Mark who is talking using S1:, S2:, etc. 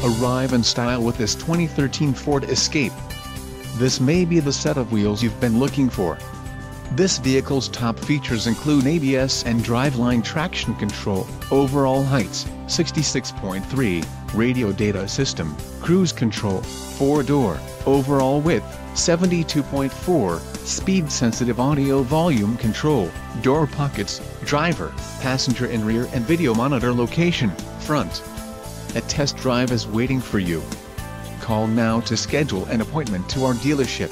S1: Arrive in style with this 2013 Ford Escape. This may be the set of wheels you've been looking for. This vehicle's top features include ABS and driveline traction control, overall heights, 66.3, radio data system, cruise control, 4-door, overall width, 72.4, speed-sensitive audio volume control, door pockets, driver, passenger and rear and video monitor location, front. A test drive is waiting for you. Call now to schedule an appointment to our dealership.